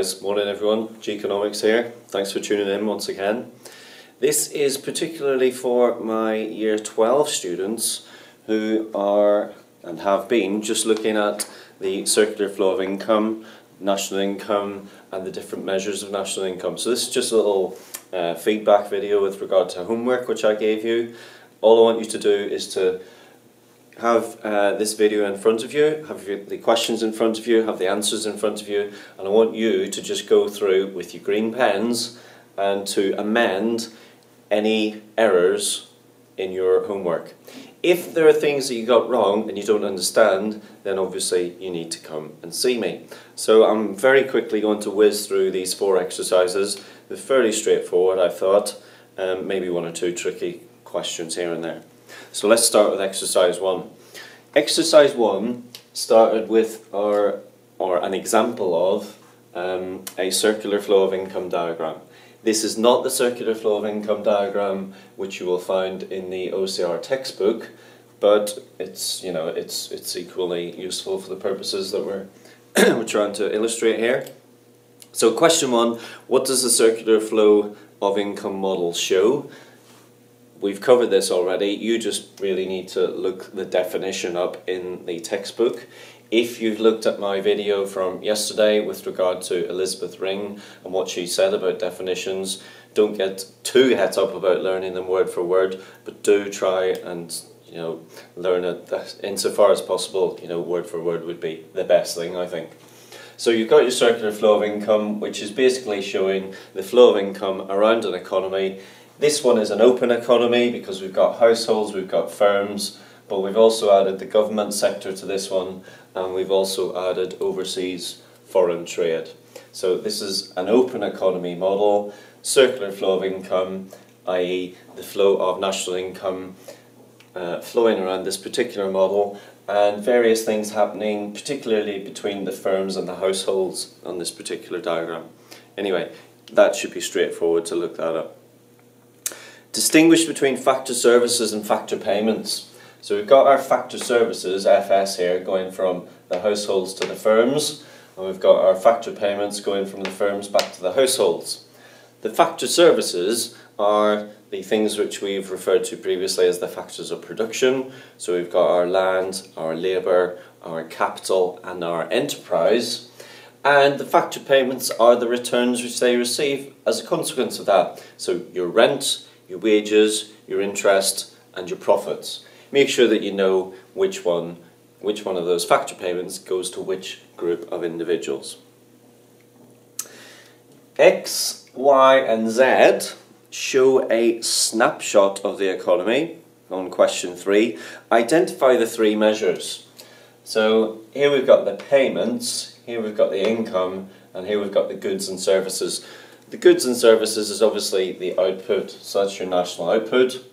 guys, morning everyone, G-Economics here. Thanks for tuning in once again. This is particularly for my Year 12 students who are and have been just looking at the circular flow of income, national income and the different measures of national income. So this is just a little feedback video with regard to homework which I gave you. All I want you to do is to have this video in front of you, have the questions in front of you, have the answers in front of you, and I want you to just go through with your green pens and to amend any errors in your homework. If there are things that you got wrong and you don't understand, then obviously you need to come and see me. So I'm very quickly going to whiz through these 4 exercises. They're fairly straightforward, I thought, maybe 1 or 2 tricky questions here and there. So let's start with exercise 1. Exercise 1 started with an example of a circular flow of income diagram. This is not the circular flow of income diagram which you will find in the OCR textbook, but it's equally useful for the purposes that we're trying to illustrate here. So question 1, what does the circular flow of income model show? We've covered this already. You just really need to look the definition up in the textbook. If you've looked at my video from yesterday with regard to Elizabeth Ring and what she said about definitions, don't get too het up about learning them word for word, but do try and learn it insofar as possible. Word for word would be the best thing, I think. So you've got your circular flow of income, which is basically showing the flow of income around an economy. This one is an open economy because we've got households, we've got firms, but we've also added the government sector to this one, and we've also added overseas foreign trade. So this is an open economy model, circular flow of income, i.e. the flow of national income flowing around this particular model, and various things happening particularly between the firms and the households on this particular diagram. Anyway, that should be straightforward to look that up. Distinguish between factor services and factor payments. So we've got our factor services, FS here, going from the households to the firms, and we've got our factor payments going from the firms back to the households. The factor services are the things which we've referred to previously as the factors of production. So we've got our land, our labour, our capital and our enterprise. And the factor payments are the returns which they receive as a consequence of that. So your rent, your wages, your interest and your profits. Make sure that you know which one of those factor payments goes to which group of individuals. X, Y and Z show a snapshot of the economy on question 3. Identify the 3 measures. So here we've got the payments, here we've got the income, and here we've got the goods and services. The goods and services is obviously the output, so that's your national output.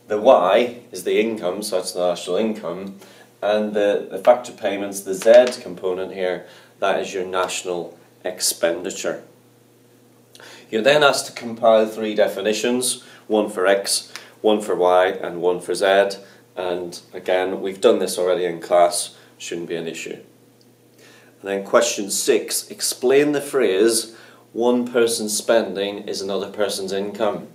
The Y is the income, so that's the national income. And the factor payments, the Z component here, that is your national expenditure. You're then asked to compile 3 definitions, one for X, one for Y and one for Z. And again, we've done this already in class, shouldn't be an issue. And then question 6, explain the phrase, one person's spending is another person's income.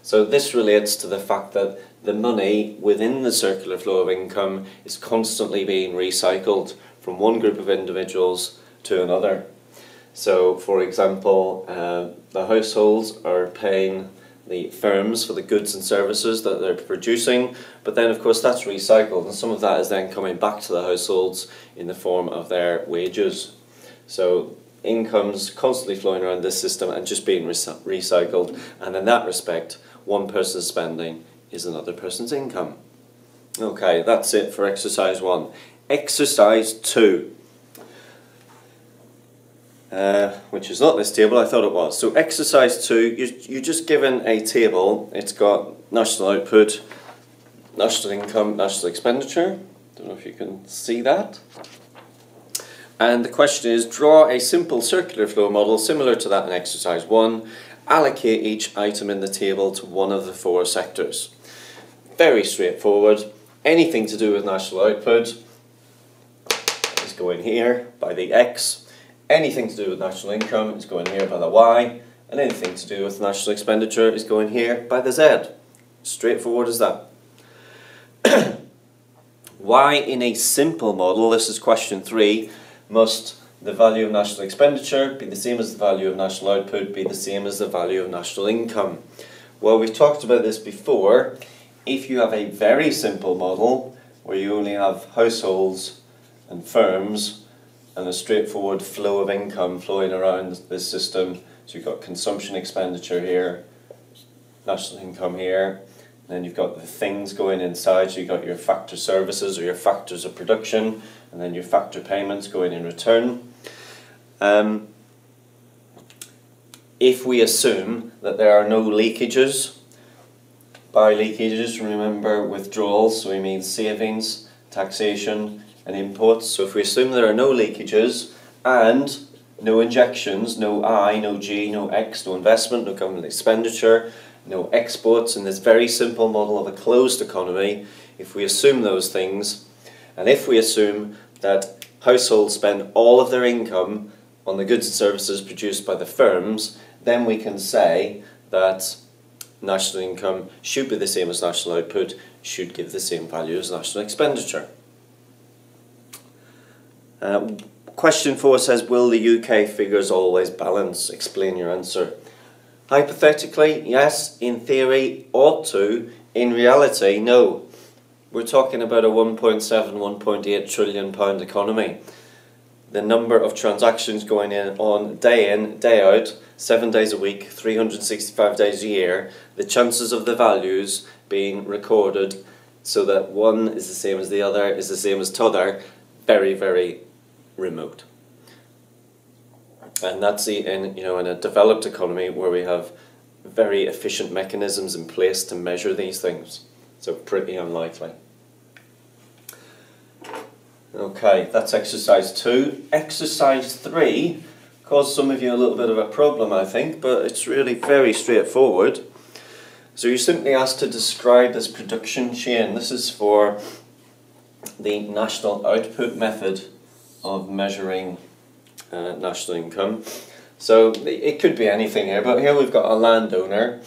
So this relates to the fact that the money within the circular flow of income is constantly being recycled from one group of individuals to another. So for example, the households are paying the firms for the goods and services that they're producing, but then of course that's recycled and some of that is then coming back to the households in the form of their wages. So income's constantly flowing around this system and just being recycled, and in that respect one person's spending is another person's income. Okay, that's it for exercise 1. Exercise 2, which is not this table, I thought it was. So exercise 2, you're just given a table. It's got national output, national income, national expenditure. Don't know if you can see that. And the question is, draw a simple circular flow model similar to that in exercise 1. Allocate each item in the table to one of the 4 sectors. Very straightforward. Anything to do with national output is going here by the X. anything to do with national income is going here by the Y, and anything to do with national expenditure is going here by the Z. Straightforward as that. Why in a simple model, this is question 3, must the value of national expenditure be the same as the value of national output, be the same as the value of national income? Well, we've talked about this before. If you have a very simple model where you only have households and firms and a straightforward flow of income flowing around this system, so you've got consumption expenditure here, national income here, then you've got the things going inside, so you've got your factor services or your factors of production, and then your factor payments going in return. If we assume that there are no leakages, by leakages remember withdrawals, so we mean savings, taxation and inputs. So if we assume there are no leakages and no injections, no I, no G, no X, no investment, no government expenditure, no exports in this very simple model of a closed economy, if we assume those things, and if we assume that households spend all of their income on the goods and services produced by the firms, then we can say that national income should be the same as national output, should give the same value as national expenditure. Question 4 says, will the UK figures always balance? Explain your answer. Hypothetically, yes. In theory, ought to. In reality, no. We're talking about a 1.7, 1.8 trillion pound economy. The number of transactions going on, day out, 7 days a week, 365 days a year, the chances of the values being recorded so that one is the same as the other, is the same as t'other, very, very remote. And that's in a developed economy where we have very efficient mechanisms in place to measure these things. So pretty unlikely. Okay, that's exercise 2. Exercise 3 caused some of you a little bit of a problem, I think, but it's really very straightforward. So you're simply asked to describe this production chain. This is for the national output method of measuring national income. So it could be anything here, but here we've got a landowner,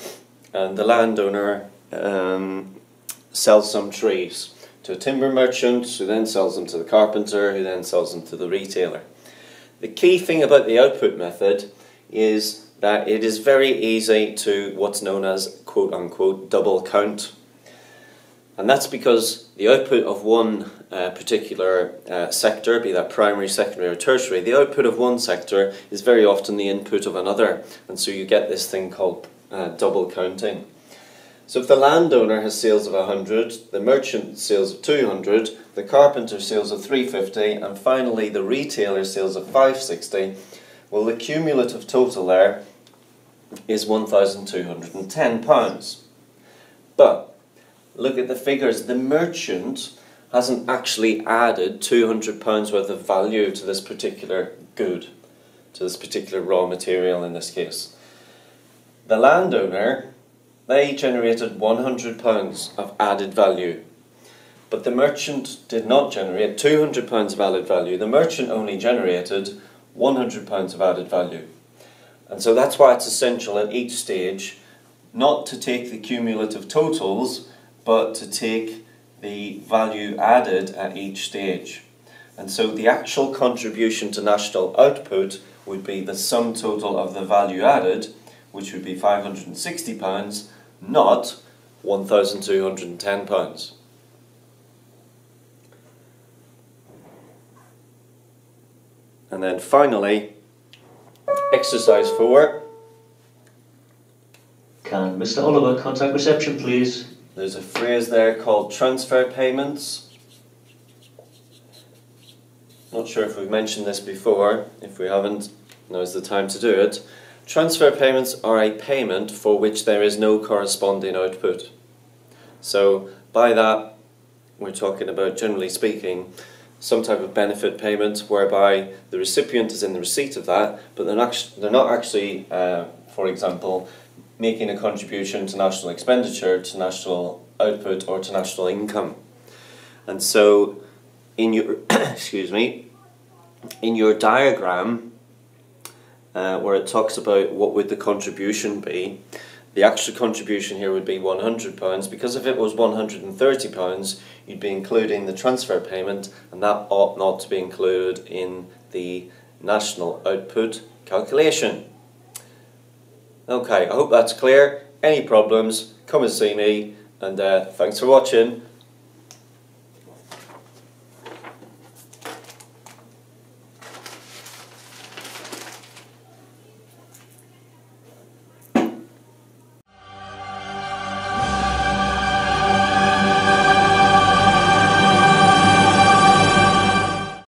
and the landowner sells some trees to a timber merchant, who then sells them to the carpenter, who then sells them to the retailer. The key thing about the output method is that it is very easy to what's known as quote-unquote double count. And that's because the output of one particular sector, be that primary, secondary or tertiary, the output of one sector is very often the input of another, and so you get this thing called double counting. So if the landowner has sales of 100, the merchant sales of 200, the carpenter sales of 350, and finally the retailer sales of 560, well, the cumulative total there is £1,210. But look at the figures. The merchant hasn't actually added £200 worth of value to this particular good, to this particular raw material in this case. The landowner, they generated £100 of added value, but the merchant did not generate £200 of added value. The merchant only generated £100 of added value. And so that's why it's essential at each stage not to take the cumulative totals, but to take the value added at each stage. And so the actual contribution to national output would be the sum total of the value added, which would be £560, not £1,210. And then finally, exercise 4. Can Mr. Oliver contact reception, please? There's a phrase there called transfer payments. Not sure if we've mentioned this before. If we haven't, now's the time to do it. Transfer payments are a payment for which there is no corresponding output. So by that, we're talking about, generally speaking, some type of benefit payment whereby the recipient is in the receipt of that, but they're not actually, for example, making a contribution to national expenditure, to national output, or to national income. And so, in your excuse me, in your diagram, where it talks about what would the contribution be. The actual contribution here would be £100, because if it was £130 you'd be including the transfer payment, and that ought not to be included in the national output calculation. Okay, I hope that's clear. Any problems, come and see me, and thanks for watching.